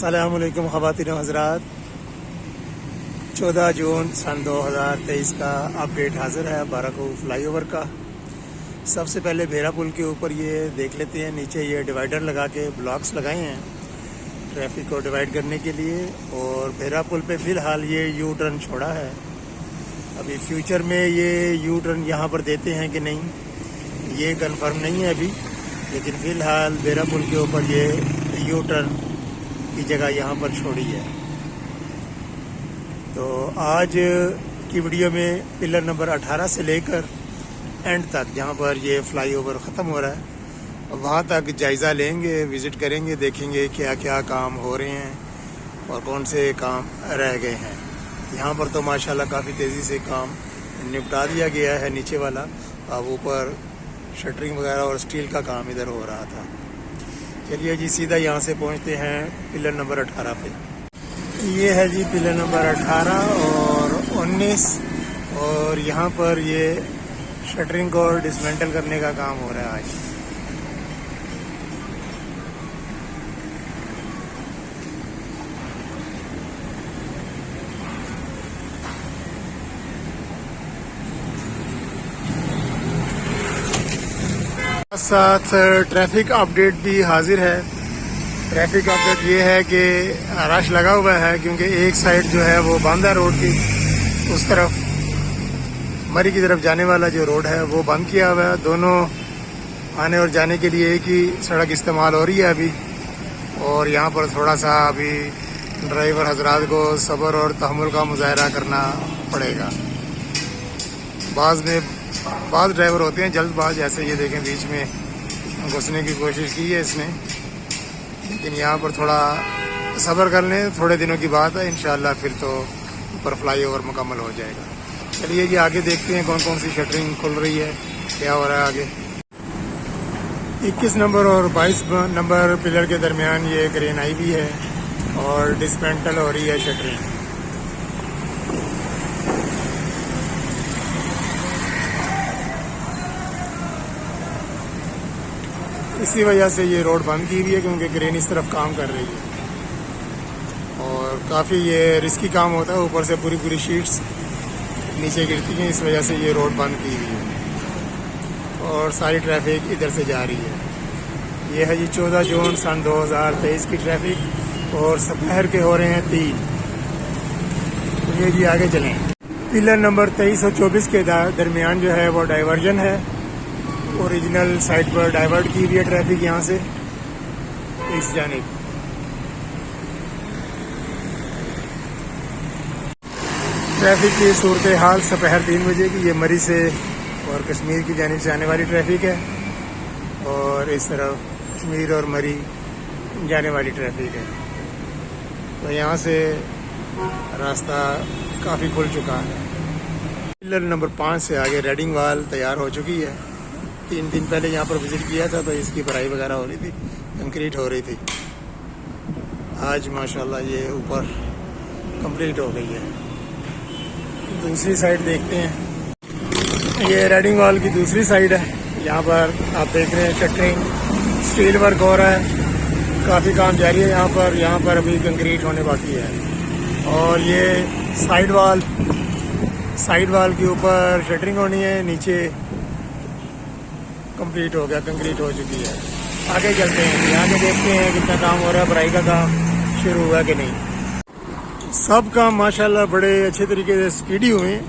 अस्सलामुअलैकुम ख़वातीन व हज़रात। 14 जून सन 2023 का अपडेट हाज़िर है बाराको फ्लाईओवर का। सबसे पहले भेरा पुल के ऊपर ये देख लेते हैं, नीचे ये डिवाइडर लगा के ब्लॉक्स लगाए हैं ट्रैफिक को डिवाइड करने के लिए। और भेरा पुल पे फ़िलहाल ये यू टर्न छोड़ा है। अभी फ्यूचर में ये यू टर्न यहाँ पर देते हैं कि नहीं ये कंफर्म नहीं है अभी, लेकिन फ़िलहाल भेरा पुल के ऊपर ये यू टर्न की जगह यहाँ पर छोड़ी है। तो आज की वीडियो में पिलर नंबर 18 से लेकर एंड तक जहाँ पर ये फ्लाईओवर ख़त्म हो रहा है वहाँ तक जायज़ा लेंगे, विज़िट करेंगे, देखेंगे क्या क्या काम हो रहे हैं और कौन से काम रह गए हैं। यहाँ पर तो माशाल्लाह काफ़ी तेज़ी से काम निपटा दिया गया है नीचे वाला। अब ऊपर शटरिंग वगैरह और स्टील का काम इधर हो रहा था। चलिए जी सीधा यहाँ से पहुँचते हैं पिलर नंबर 18 पे। ये है जी पिलर नंबर 18 और 19 और यहाँ पर ये शटरिंग को डिसमेंटल करने का काम हो रहा है आज। साथ ट्रैफिक अपडेट भी हाजिर है। ट्रैफिक अपडेट ये है कि रश लगा हुआ है क्योंकि एक साइड जो है वो बंद है रोड की, उस तरफ मरी की तरफ जाने वाला जो रोड है वो बंद किया हुआ है। दोनों आने और जाने के लिए एक ही सड़क इस्तेमाल हो रही है अभी। और यहाँ पर थोड़ा सा अभी ड्राइवर हजरात को सब्र और तहम्मुल का मुजाहरा करना पड़ेगा। बाज़ ड्राइवर होते हैं जल्दबाज, जैसे ये देखें बीच में घुसने की कोशिश की है इसने, लेकिन यहाँ पर थोड़ा सब्र कर लें, थोड़े दिनों की बात है, इंशाल्लाह फिर तो ऊपर फ्लाईओवर मुकम्मल हो जाएगा। चलिए जी आगे देखते हैं कौन कौन सी शटरिंग खुल रही है, क्या हो रहा है आगे। 21 नंबर और 22 नंबर पिलर के दरमियान ये क्रेन आई भी है और डिसमेंटल हो रही है शटरिंग। इसी वजह से ये रोड बंद की हुई है क्योंकि क्रेन इस तरफ काम कर रही है और काफ़ी ये रिस्की काम होता है। ऊपर से पूरी शीट्स नीचे गिरती हैं, इस वजह से ये रोड बंद की हुई है और सारी ट्रैफिक इधर से जा रही है। ये है जी 14 जून सन 2023 की ट्रैफिक और दोपहर के हो रहे हैं 3। तो ये जी आगे चलें। पिलर नंबर 23 और 24 के दरमियान जो है वो डाइवर्जन है। ओरिजिनल साइड पर डाइवर्ट की हुई है ट्रैफिक यहाँ से इस जानिब। ट्रैफिक की सूरत हाल दोपहर 3 बजे की, ये मरी से और कश्मीर की जानिब से आने वाली ट्रैफिक है और इस तरफ कश्मीर और मरी जाने वाली ट्रैफिक है। तो यहाँ से रास्ता काफ़ी खुल चुका है। पिलर नंबर 5 से आगे रेडिंग वाल तैयार हो चुकी है। 3 दिन पहले यहाँ पर विज़िट किया था तो इसकी भराई वगैरह हो रही थी, कंक्रीट हो रही थी। आज माशाल्लाह ये ऊपर कंप्लीट हो गई है। दूसरी साइड देखते हैं, ये रेडिंग वॉल की दूसरी साइड है। यहाँ पर आप देख रहे हैं शटरिंग स्टील वर्क हो रहा है, काफ़ी काम जारी है यहाँ पर अभी कंक्रीट होने बाकी है। और ये साइड वाल के ऊपर शटरिंग होनी है, नीचे कंप्लीट हो गया, कंक्रीट हो चुकी है। आगे चलते हैं, आगे देखते हैं कितना काम हो रहा है, भराई का काम शुरू हुआ कि नहीं। सब काम माशाल्लाह बड़े अच्छे तरीके से स्पीडी हुए,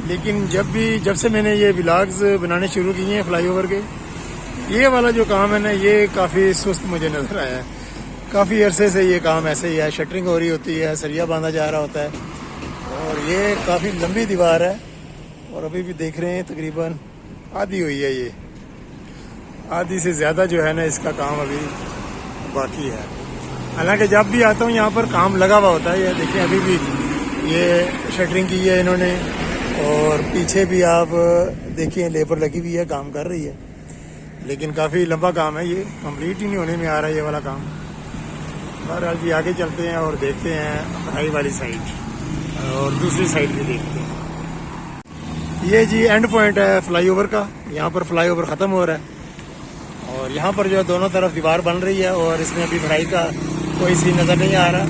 लेकिन जब से मैंने ये व्लॉग्स बनाने शुरू किए हैं फ्लाईओवर के, ये वाला जो काम है ना ये काफ़ी सुस्त मुझे नज़र आया है। काफ़ी अरसे से ये काम ऐसे ही है, शटरिंग हो रही होती है, सरिया बांधा जा रहा होता है और ये काफ़ी लंबी दीवार है और अभी भी देख रहे हैं तकरीबन आधी हुई है। ये आधी से ज़्यादा जो है ना इसका काम अभी बाकी है। हालांकि जब भी आता हूँ यहाँ पर काम लगा हुआ होता है। ये देखिए अभी भी ये शटरिंग की है इन्होंने और पीछे भी आप देखिए लेबर लगी हुई है, काम कर रही है, लेकिन काफ़ी लंबा काम है, ये कंप्लीट ही नहीं होने में आ रहा है ये वाला काम। बहरहाल जी आगे चलते हैं और देखते हैं भराई वाली साइड और दूसरी साइड भी देखते हैं। ये जी एंड पॉइंट है फ्लाईओवर का, यहाँ पर फ्लाईओवर ख़त्म हो रहा है और यहाँ पर जो दोनों तरफ दीवार बन रही है और इसमें अभी भराई का कोई सीन नज़र नहीं आ रहा।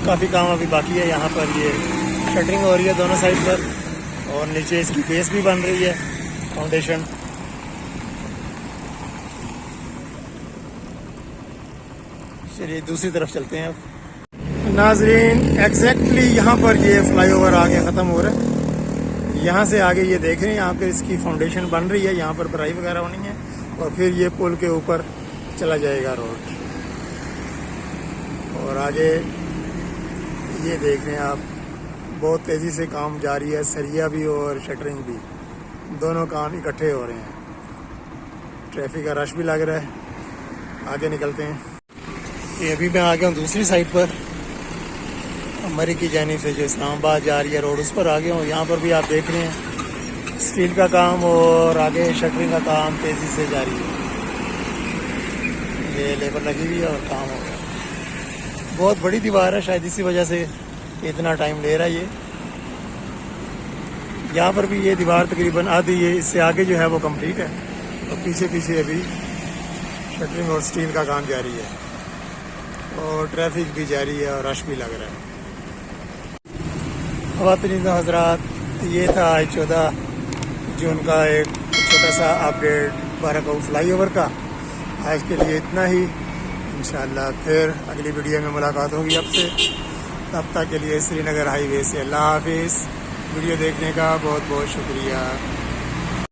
काफ़ी काम अभी बाकी है। यहाँ पर ये शटरिंग हो रही है दोनों साइड पर, और नीचे इसकी बेस भी बन रही है, फाउंडेशन। चलिए दूसरी तरफ चलते हैं अब। नाजरीन एग्जैक्टली यहाँ पर ये फ्लाईओवर आगे ख़त्म हो रहा है। यहाँ से आगे ये देख रहे हैं, यहाँ पर इसकी फाउंडेशन बन रही है, यहाँ पर बराई वगैरह होनी है, और फिर ये पुल के ऊपर चला जाएगा रोड। और आगे ये देख रहे हैं आप, बहुत तेज़ी से काम जारी है, सरिया भी और शटरिंग भी, दोनों काम इकट्ठे हो रहे हैं। ट्रैफिक का रश भी लग रहा है। आगे निकलते हैं। ये अभी मैं आ गया हूँ दूसरी साइड पर, मरी की जानिब से जो इस्लामाबाद जा रही है रोड, उस पर आ गया हूँ। यहाँ पर भी आप देख रहे हैं स्टील का काम और आगे शटरिंग का काम तेज़ी से जारी है। ये लेबर लगी हुई है और काम हो गया। बहुत बड़ी दीवार है, शायद इसी वजह से इतना टाइम ले रहा है ये। यहाँ पर भी ये दीवार तकरीबन आधी है, इससे आगे जो है वो कंप्लीट है, और पीछे पीछे अभी शटरिंग और स्टील का काम जारी है, और ट्रैफिक भी जारी है और रश भी लग रहा है। ख़वातीन हज़रात, ये था आज 14 जून का एक छोटा सा अपडेट बाराकाऊ फ्लाईओवर का। आज के लिए इतना ही। इंशाअल्लाह फिर अगली वीडियो में मुलाकात होगी आपसे। तब तक के लिए श्रीनगर हाईवे से अल्लाह हाफिज़। वीडियो देखने का बहुत बहुत शुक्रिया।